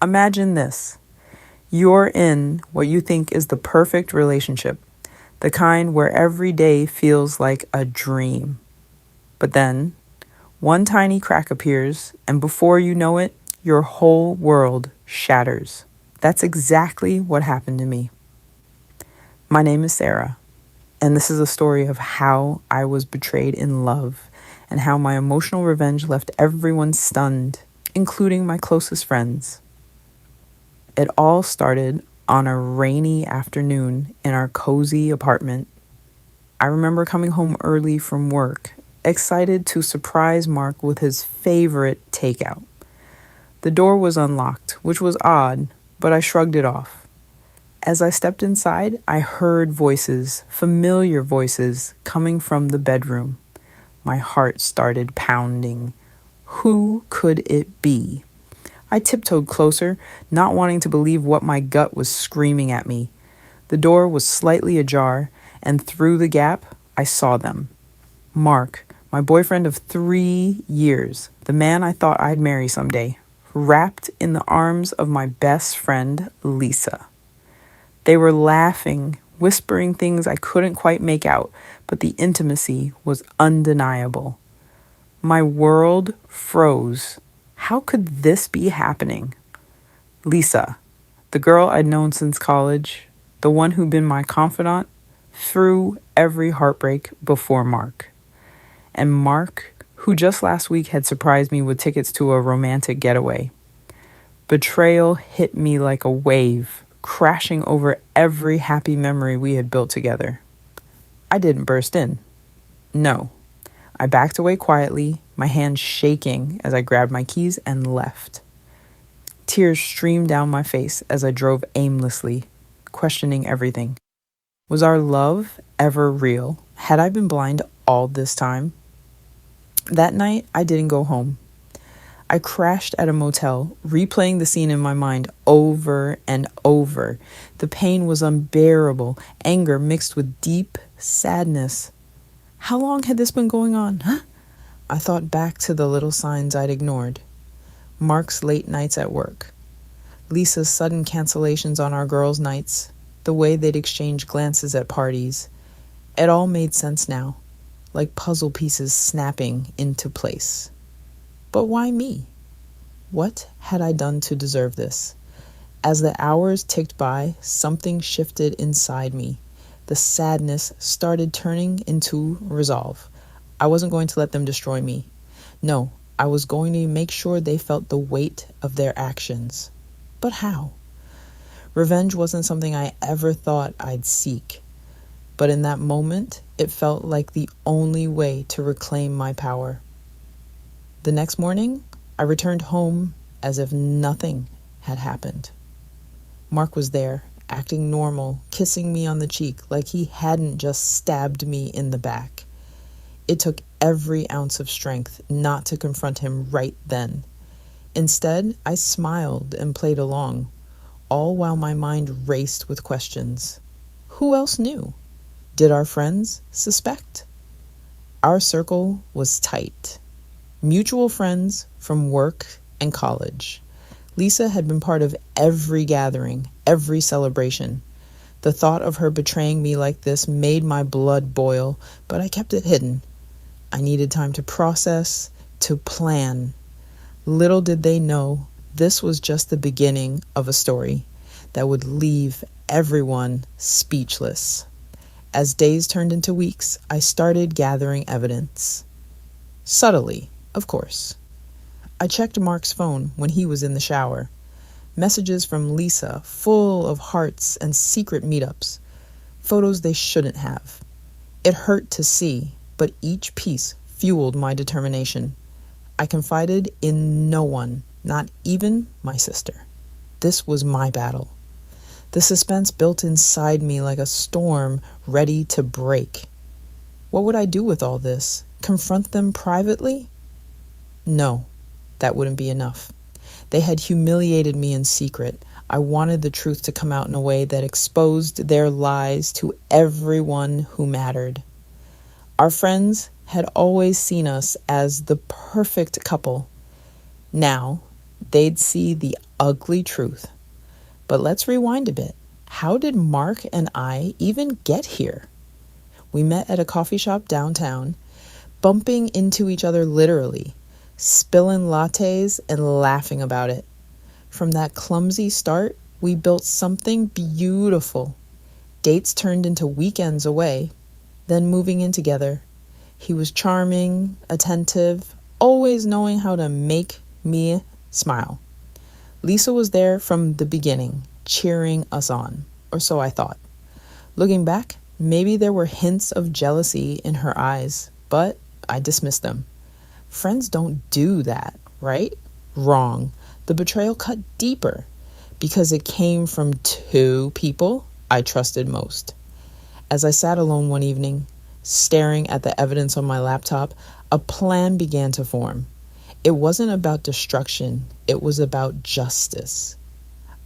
Imagine this. You're in what you think is the perfect relationship, the kind where every day feels like a dream. But then, one tiny crack appears, and before you know it, your whole world shatters. That's exactly what happened to me. My name is Sarah, and this is a story of how I was betrayed in love and how my emotional revenge left everyone stunned, including my closest friends. It all started on a rainy afternoon in our cozy apartment. I remember coming home early from work, excited to surprise Mark with his favorite takeout. The door was unlocked, which was odd, but I shrugged it off. As I stepped inside, I heard voices, familiar voices, coming from the bedroom. My heart started pounding. Who could it be? I tiptoed closer, not wanting to believe what my gut was screaming at me. The door was slightly ajar, and through the gap, I saw them. Mark, my boyfriend of 3 years, the man I thought I'd marry someday, wrapped in the arms of my best friend, Lisa. They were laughing, whispering things I couldn't quite make out, but the intimacy was undeniable. My world froze. How could this be happening? Lisa, the girl I'd known since college, the one who'd been my confidant through every heartbreak before Mark. And Mark, who just last week had surprised me with tickets to a romantic getaway. Betrayal hit me like a wave, crashing over every happy memory we had built together. I didn't burst in. No. I backed away quietly, my hands shaking as I grabbed my keys and left. Tears streamed down my face as I drove aimlessly, questioning everything. Was our love ever real? Had I been blind all this time? That night, I didn't go home. I crashed at a motel, replaying the scene in my mind over and over. The pain was unbearable, anger mixed with deep sadness. How long had this been going on? I thought back to the little signs I'd ignored. Mark's late nights at work. Lisa's sudden cancellations on our girls' nights. The way they'd exchange glances at parties. It all made sense now, like puzzle pieces snapping into place. But why me? What had I done to deserve this? As the hours ticked by, something shifted inside me. The sadness started turning into resolve. I wasn't going to let them destroy me. No, I was going to make sure they felt the weight of their actions. But how? Revenge wasn't something I ever thought I'd seek. But in that moment, it felt like the only way to reclaim my power. The next morning, I returned home as if nothing had happened. Mark was there, acting normal, kissing me on the cheek like he hadn't just stabbed me in the back. It took every ounce of strength not to confront him right then. Instead, I smiled and played along, all while my mind raced with questions. Who else knew? Did our friends suspect? Our circle was tight. Mutual friends from work and college. Lisa had been part of every gathering, every celebration. The thought of her betraying me like this made my blood boil, but I kept it hidden. I needed time to process, to plan. Little did they know, this was just the beginning of a story that would leave everyone speechless. As days turned into weeks, I started gathering evidence. Subtly, of course. I checked Mark's phone when he was in the shower. Messages from Lisa, full of hearts and secret meetups. Photos they shouldn't have. It hurt to see, but each piece fueled my determination. I confided in no one, not even my sister. This was my battle. The suspense built inside me like a storm ready to break. What would I do with all this? Confront them privately? No, that wouldn't be enough. They had humiliated me in secret. I wanted the truth to come out in a way that exposed their lies to everyone who mattered. Our friends had always seen us as the perfect couple. Now, they'd see the ugly truth. But let's rewind a bit. How did Mark and I even get here? We met at a coffee shop downtown, bumping into each other literally, spilling lattes and laughing about it. From that clumsy start, we built something beautiful. Dates turned into weekends away, then moving in together. He was charming, attentive, always knowing how to make me smile. Lisa was there from the beginning, cheering us on, or so I thought. Looking back, maybe there were hints of jealousy in her eyes, but I dismissed them. Friends don't do that, right? Wrong. The betrayal cut deeper because it came from two people I trusted most. As I sat alone one evening, staring at the evidence on my laptop, a plan began to form. It wasn't about destruction, it was about justice.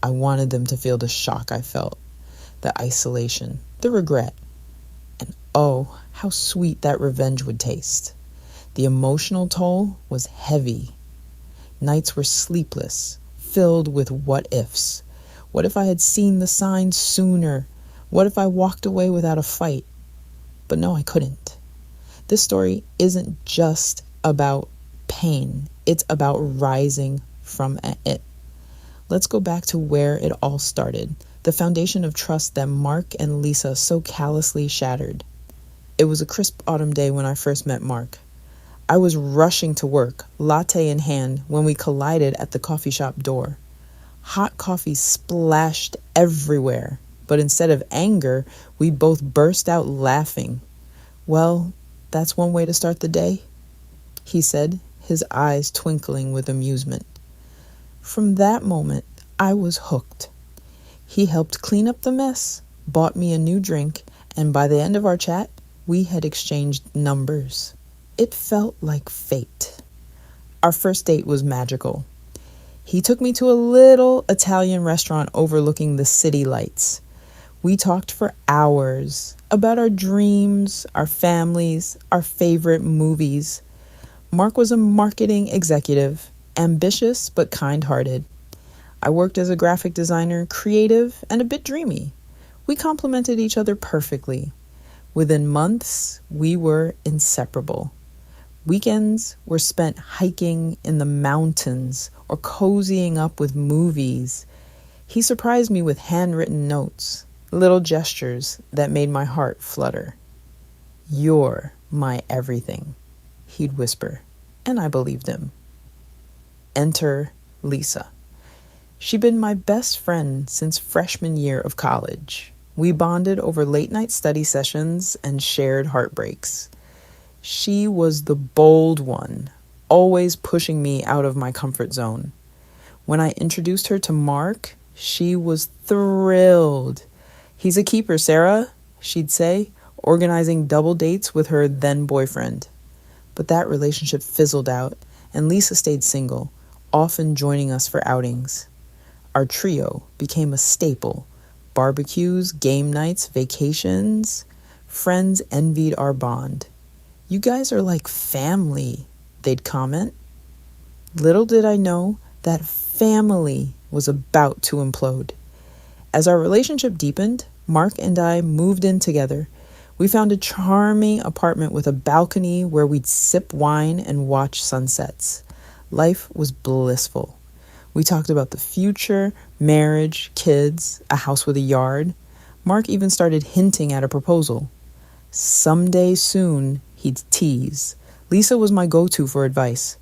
I wanted them to feel the shock I felt, the isolation, the regret. And oh, how sweet that revenge would taste. The emotional toll was heavy. Nights were sleepless, filled with what ifs. What if I had seen the signs sooner? What if I walked away without a fight? But no, I couldn't. This story isn't just about pain. It's about rising from it. Let's go back to where it all started, the foundation of trust that Mark and Lisa so callously shattered. It was a crisp autumn day when I first met Mark. I was rushing to work, latte in hand, when we collided at the coffee shop door. Hot coffee splashed everywhere, but instead of anger, we both burst out laughing. "Well, that's one way to start the day," he said, his eyes twinkling with amusement. From that moment, I was hooked. He helped clean up the mess, bought me a new drink, and by the end of our chat, we had exchanged numbers. It felt like fate. Our first date was magical. He took me to a little Italian restaurant overlooking the city lights. We talked for hours about our dreams, our families, our favorite movies. Mark was a marketing executive, ambitious but kind-hearted. I worked as a graphic designer, creative and a bit dreamy. We complemented each other perfectly. Within months, we were inseparable. Weekends were spent hiking in the mountains or cozying up with movies. He surprised me with handwritten notes, little gestures that made my heart flutter. "You're my everything," he'd whisper, and I believed him. Enter Lisa. She'd been my best friend since freshman year of college. We bonded over late-night study sessions and shared heartbreaks. She was the bold one, always pushing me out of my comfort zone. When I introduced her to Mark, she was thrilled. "He's a keeper, Sarah," she'd say, organizing double dates with her then-boyfriend. But that relationship fizzled out, and Lisa stayed single, often joining us for outings. Our trio became a staple. Barbecues, game nights, vacations. Friends envied our bond. "You guys are like family," they'd comment. Little did I know that family was about to implode. As our relationship deepened, Mark and I moved in together. We found a charming apartment with a balcony where we'd sip wine and watch sunsets. Life was blissful. We talked about the future, marriage, kids, a house with a yard. Mark even started hinting at a proposal. "Someday soon," he'd tease. Lisa was my go-to for advice.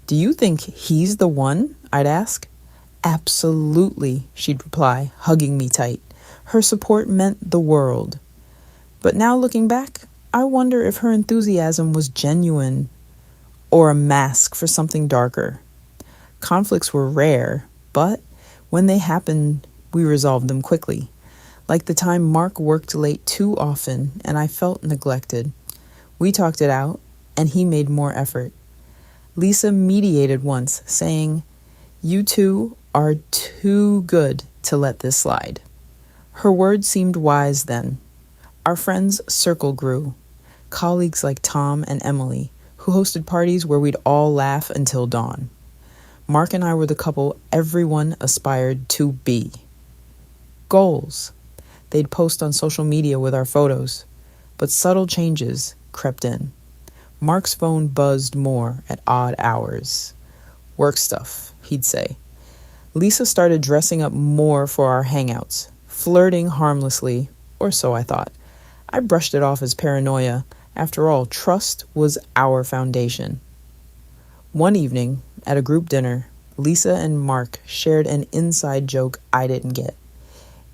"Do you think he's the one?" I'd ask. "Absolutely," she'd reply, hugging me tight. Her support meant the world. But now looking back, I wonder if her enthusiasm was genuine or a mask for something darker. Conflicts were rare, but when they happened, we resolved them quickly. Like the time Mark worked late too often and I felt neglected. We talked it out, and he made more effort. Lisa mediated once, saying, "You two are too good to let this slide." Her words seemed wise then. Our friends' circle grew. Colleagues like Tom and Emily, who hosted parties where we'd all laugh until dawn. Mark and I were the couple everyone aspired to be. Goals. They'd post on social media with our photos, but subtle changes crept in. Mark's phone buzzed more at odd hours. Work stuff, he'd say. Lisa started dressing up more for our hangouts, flirting harmlessly, or so I thought. I brushed it off as paranoia. After all, trust was our foundation. One evening, at a group dinner, Lisa and Mark shared an inside joke I didn't get.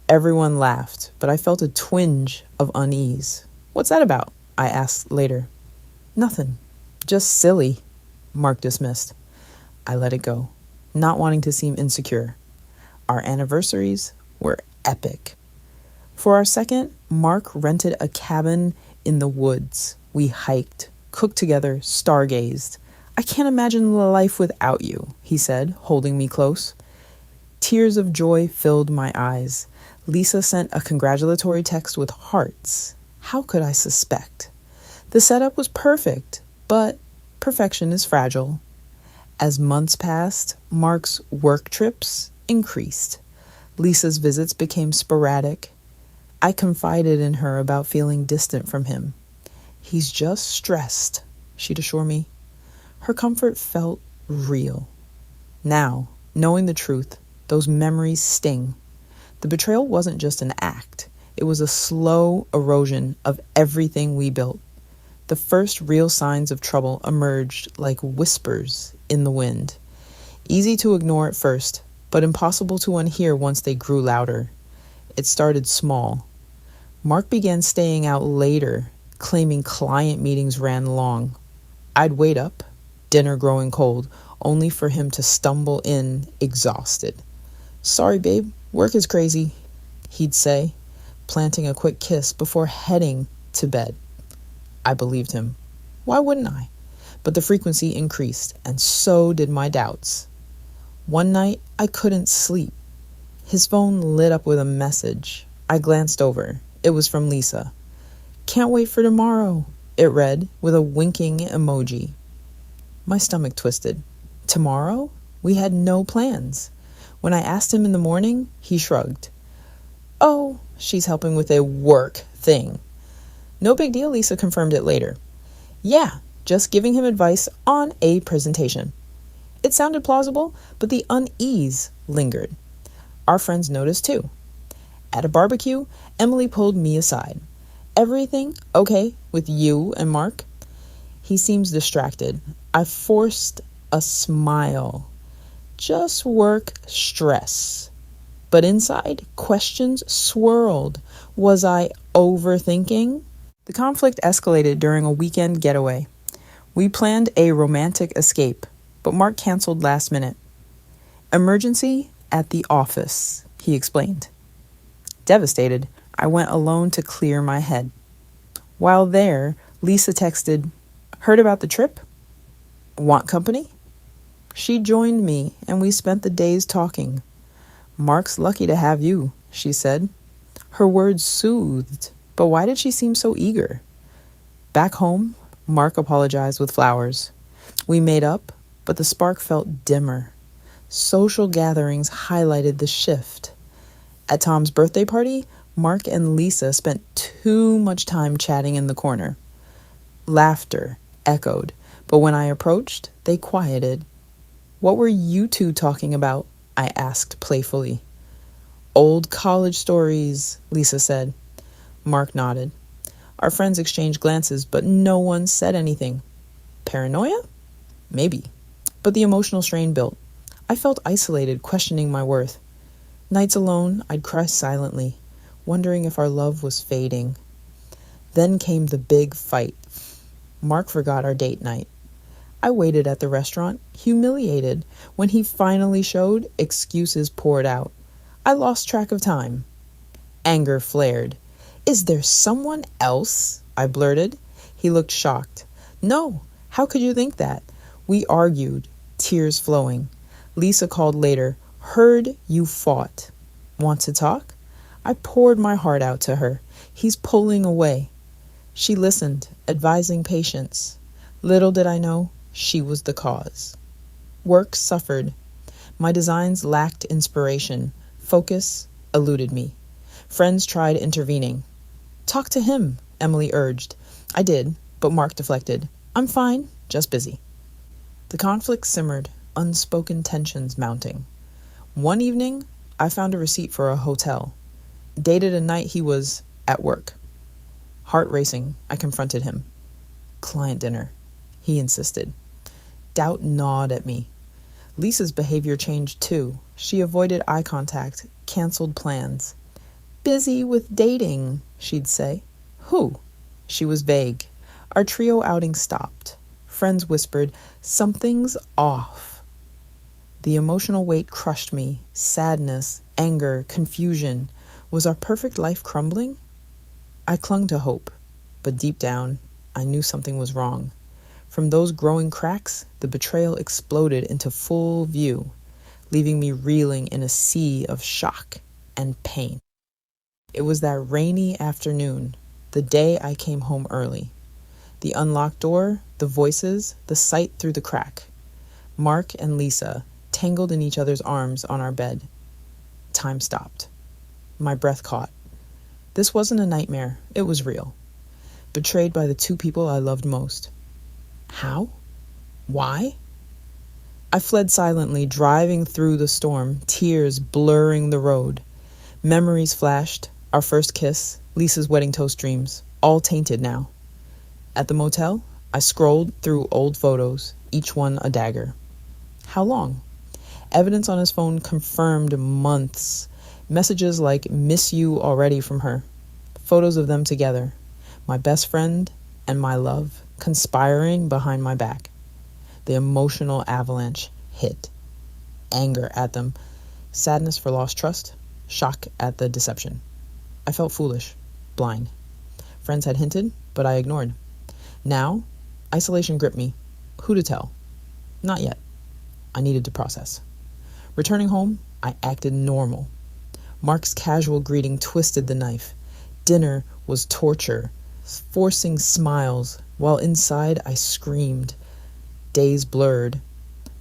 Everyone laughed, but I felt a twinge of unease. "What's that about?" I asked later. "Nothing. Just silly," Mark dismissed. I let it go, not wanting to seem insecure. Our anniversaries were epic. For our second, Mark rented a cabin in the woods. We hiked, cooked together, stargazed. "I can't imagine life without you," he said, holding me close. Tears of joy filled my eyes. Lisa sent a congratulatory text with hearts. How could I suspect? The setup was perfect, but perfection is fragile. As months passed, Mark's work trips increased. Lisa's visits became sporadic. I confided in her about feeling distant from him. "He's just stressed," she'd assure me. Her comfort felt real. Now, knowing the truth, those memories sting. The betrayal wasn't just an act. It was a slow erosion of everything we built. The first real signs of trouble emerged like whispers in the wind. Easy to ignore at first, but impossible to unhear once they grew louder. It started small. Mark began staying out later, claiming client meetings ran long. I'd wait up, dinner growing cold, only for him to stumble in, exhausted. "Sorry, babe, work is crazy," he'd say, planting a quick kiss before heading to bed. I believed him. Why wouldn't I? But the frequency increased, and so did my doubts. One night, I couldn't sleep. His phone lit up with a message. I glanced over. It was from Lisa. "Can't wait for tomorrow," it read, with a winking emoji. My stomach twisted. Tomorrow? We had no plans. When I asked him in the morning, he shrugged. "Oh, she's helping with a work thing." "No big deal," Lisa confirmed it later. "Yeah, just giving him advice on a presentation." It sounded plausible, but the unease lingered. Our friends noticed too. At a barbecue, Emily pulled me aside. "Everything okay with you and Mark?" He seems distracted. I forced a smile. "Just work stress." But inside, questions swirled. Was I overthinking? The conflict escalated during a weekend getaway. We planned a romantic escape, but Mark canceled last minute. "Emergency at the office," he explained. Devastated, I went alone to clear my head. While there, Lisa texted, "Heard about the trip? Want company?" She joined me, and we spent the days talking. "Mark's lucky to have you," she said. Her words soothed, but why did she seem so eager? Back home, Mark apologized with flowers. We made up, but the spark felt dimmer. Social gatherings highlighted the shift. At Tom's birthday party, Mark and Lisa spent too much time chatting in the corner. Laughter echoed, but when I approached, they quieted. "What were you two talking about?" I asked playfully. "Old college stories," Lisa said. Mark nodded. Our friends exchanged glances, but no one said anything. Paranoia? Maybe. But the emotional strain built. I felt isolated, questioning my worth. Nights alone, I'd cry silently, wondering if our love was fading. Then came the big fight. Mark forgot our date night. I waited at the restaurant, humiliated. When he finally showed, excuses poured out. I lost track of time. Anger flared. "Is there someone else?" I blurted. He looked shocked. "No, how could you think that?" We argued, tears flowing. Lisa called later. "Heard you fought. Want to talk?" I poured my heart out to her. "He's pulling away." She listened, advising patience. Little did I know, she was the cause. Work suffered. My designs lacked inspiration. Focus eluded me. Friends tried intervening. "Talk to him," Emily urged. I did, but Mark deflected. "I'm fine, just busy." The conflict simmered, unspoken tensions mounting. One evening, I found a receipt for a hotel. Dated a night he was at work. Heart racing, I confronted him. "Client dinner," he insisted. Doubt gnawed at me. Lisa's behavior changed too. She avoided eye contact, canceled plans. "Busy with dating," she'd say. "Who?" She was vague. Our trio outing stopped. Friends whispered, "Something's off." The emotional weight crushed me. Sadness, anger, confusion. Was our perfect life crumbling? I clung to hope, but deep down, I knew something was wrong. From those growing cracks, the betrayal exploded into full view, leaving me reeling in a sea of shock and pain. It was that rainy afternoon, the day I came home early. The unlocked door, the voices, the sight through the crack. Mark and Lisa, tangled in each other's arms on our bed. Time stopped. My breath caught. This wasn't a nightmare, it was real. Betrayed by the two people I loved most. How? Why? I fled silently, driving through the storm, tears blurring the road. Memories flashed, our first kiss, Lisa's wedding toast dreams, all tainted now. At the motel, I scrolled through old photos, each one a dagger. How long? Evidence on his phone confirmed months. Messages like "miss you already" from her. Photos of them together. My best friend and my love conspiring behind my back. The emotional avalanche hit. Anger at them. Sadness for lost trust. Shock at the deception. I felt foolish. Blind. Friends had hinted, but I ignored. Now, isolation gripped me. Who to tell? Not yet. I needed to process. Returning home, I acted normal. Mark's casual greeting twisted the knife. Dinner was torture, forcing smiles, while inside I screamed. Days blurred.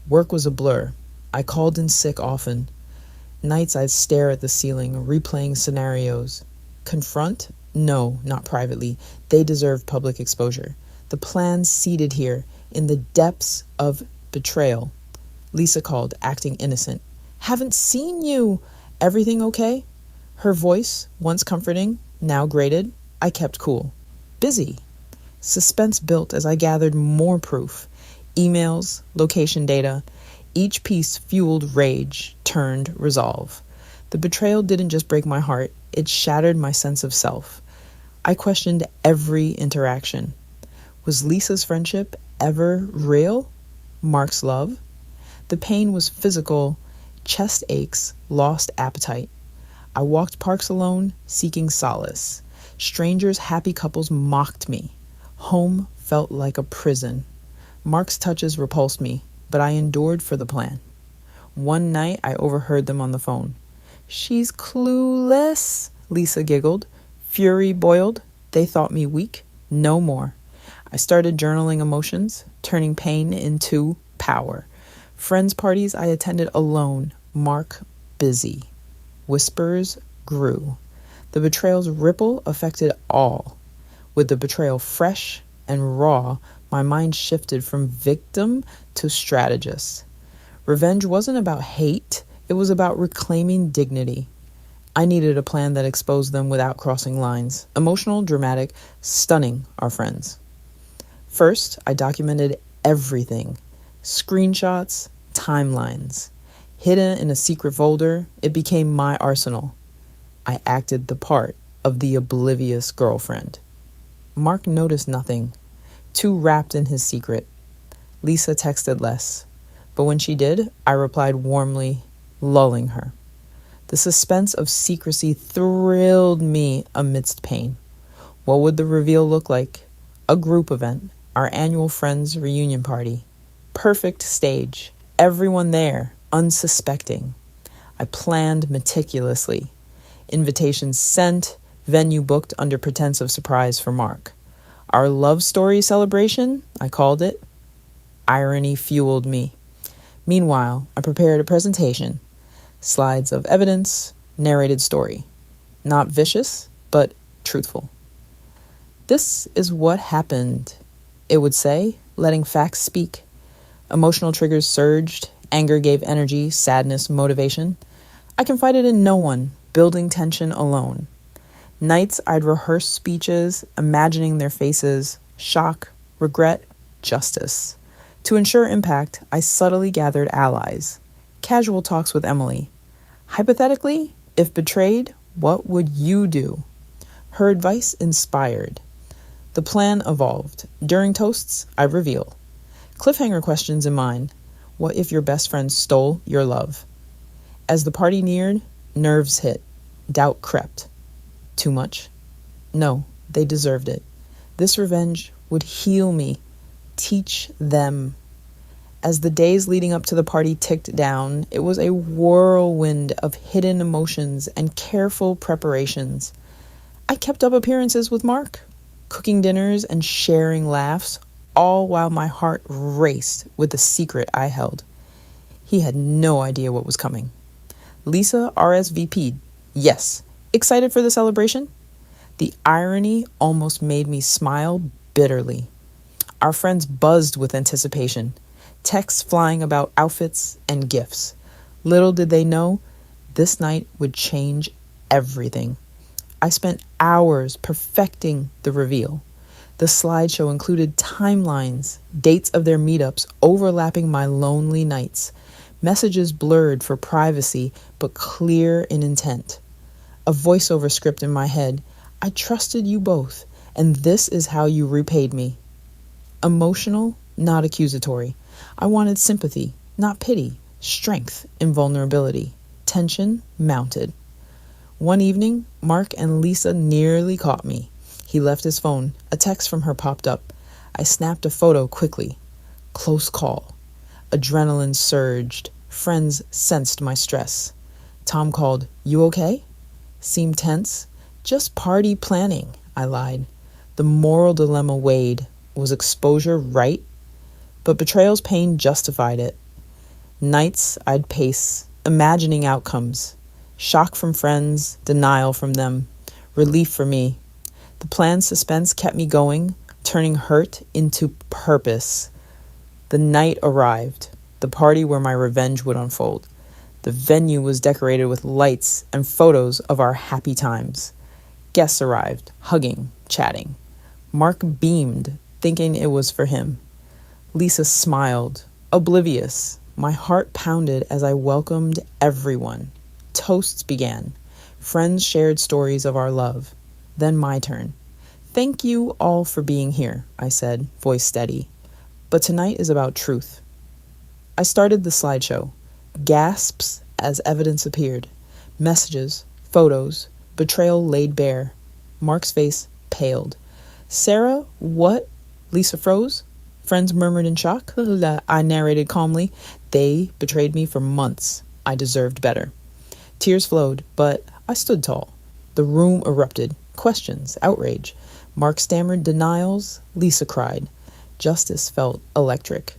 Work was a blur. I called in sick often. Nights I'd stare at the ceiling, replaying scenarios. Confront? No, not privately. They deserve public exposure. The plan seated here, in the depths of betrayal. Lisa called, acting innocent. "Haven't seen you. Everything okay?" Her voice, once comforting, now grated. I kept cool. Busy. Suspense built as I gathered more proof. Emails, location data. Each piece fueled rage, turned resolve. The betrayal didn't just break my heart, it shattered my sense of self. I questioned every interaction. Was Lisa's friendship ever real? Mark's love? The pain was physical, chest aches, lost appetite. I walked parks alone, seeking solace. Strangers, happy couples mocked me. Home felt like a prison. Mark's touches repulsed me, but I endured for the plan. One night, I overheard them on the phone. "She's clueless," Lisa giggled. Fury boiled. They thought me weak. No more. I started journaling emotions, turning pain into power. Friends' parties I attended alone. Mark busy. Whispers grew. The betrayal's ripple affected all. With the betrayal fresh and raw, my mind shifted from victim to strategist. Revenge wasn't about hate, it was about reclaiming dignity. I needed a plan that exposed them without crossing lines. Emotional, dramatic, stunning our friends. First, I documented everything. Screenshots, timelines. Hidden in a secret folder, it became my arsenal. I acted the part of the oblivious girlfriend. Mark noticed nothing, too wrapped in his secret. Lisa texted less, but when she did, I replied warmly, lulling her. The suspense of secrecy thrilled me amidst pain. What would the reveal look like? A group event, our annual Friends reunion party. Perfect stage, everyone there, unsuspecting. I planned meticulously. Invitations sent, venue booked under pretense of surprise for Mark. Our love story celebration, I called it. Irony fueled me. Meanwhile, I prepared a presentation, slides of evidence, narrated story. Not vicious, but truthful. This is what happened, it would say, letting facts speak. Emotional triggers surged, anger gave energy, sadness, motivation. I confided in no one, building tension alone. Nights I'd rehearse speeches, imagining their faces, shock, regret, justice. To ensure impact, I subtly gathered allies. Casual talks with Emily. Hypothetically, if betrayed, what would you do? Her advice inspired. The plan evolved. During toasts, I reveal. Cliffhanger questions in mind. What if your best friend stole your love? As the party neared, nerves hit. Doubt crept. Too much? No, they deserved it. This revenge would heal me, teach them. As the days leading up to the party ticked down, it was a whirlwind of hidden emotions and careful preparations. I kept up appearances with Mark, cooking dinners and sharing laughs, all while my heart raced with the secret I held. He had no idea what was coming. Lisa RSVP'd. Yes. Excited for the celebration? The irony almost made me smile bitterly. Our friends buzzed with anticipation, texts flying about outfits and gifts. Little did they know, this night would change everything. I spent hours perfecting the reveal. The slideshow included timelines, dates of their meetups overlapping my lonely nights, messages blurred for privacy but clear in intent. A voiceover script in my head. I trusted you both, and this is how you repaid me. Emotional, not accusatory. I wanted sympathy, not pity, strength in vulnerability. Tension mounted. One evening, Mark and Lisa nearly caught me. He left his phone. A text from her popped up. I snapped a photo quickly. Close call. Adrenaline surged. Friends sensed my stress. Tom called, "You okay?" Seemed tense. Just party planning, I lied. The moral dilemma weighed. Was exposure right? But betrayal's pain justified it. Nights I'd pace, imagining outcomes. Shock from friends, denial from them, relief for me. The plan's suspense kept me going, turning hurt into purpose. The night arrived, the party where my revenge would unfold. The venue was decorated with lights and photos of our happy times. Guests arrived, hugging, chatting. Mark beamed, thinking it was for him. Lisa smiled, oblivious. My heart pounded as I welcomed everyone. Toasts began. Friends shared stories of our love. Then my turn. Thank you all for being here, I said, voice steady. But tonight is about truth. I started the slideshow. Gasps as evidence appeared. Messages, photos, betrayal laid bare. Mark's face paled. Sarah, what? Lisa froze. Friends murmured in shock. I narrated calmly. They betrayed me for months. I deserved better. Tears flowed, but I stood tall. The room erupted. Questions, outrage. Mark stammered denials. Lisa cried. Justice felt electric.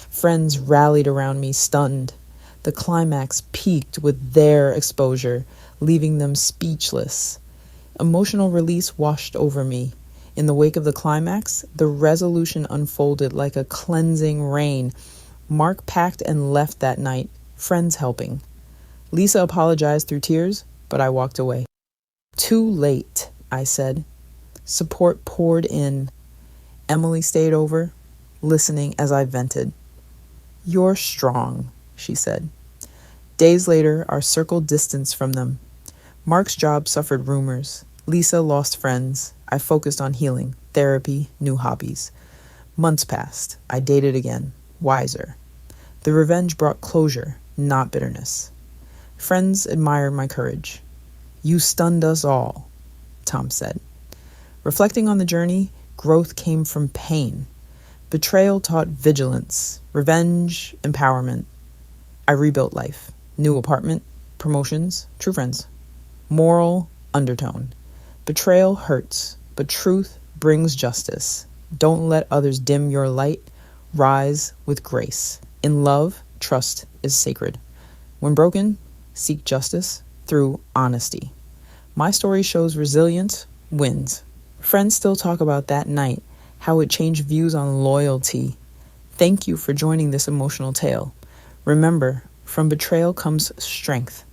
Friends rallied around me, stunned. The climax peaked with their exposure, leaving them speechless. Emotional release washed over me. In the wake of the climax, the resolution unfolded like a cleansing rain. Mark packed and left that night, friends helping. Lisa apologized through tears, but I walked away. Too late, I said. Support poured in. Emily stayed over, listening as I vented. You're strong, she said. Days later, our circle distanced from them. Mark's job suffered rumors. Lisa lost friends. I focused on healing, therapy, new hobbies. Months passed. I dated again, wiser. The revenge brought closure, not bitterness. Friends admired my courage. You stunned us all, Tom said. Reflecting on the journey, growth came from pain. Betrayal taught vigilance, revenge, empowerment. I rebuilt life. New apartment, promotions, true friends. Moral undertone. Betrayal hurts, but truth brings justice. Don't let others dim your light. Rise with grace. In love, trust is sacred. When broken, seek justice through honesty. My story shows resilience wins. Friends still talk about that night, how it changed views on loyalty. Thank you for joining this emotional tale. Remember, from betrayal comes strength.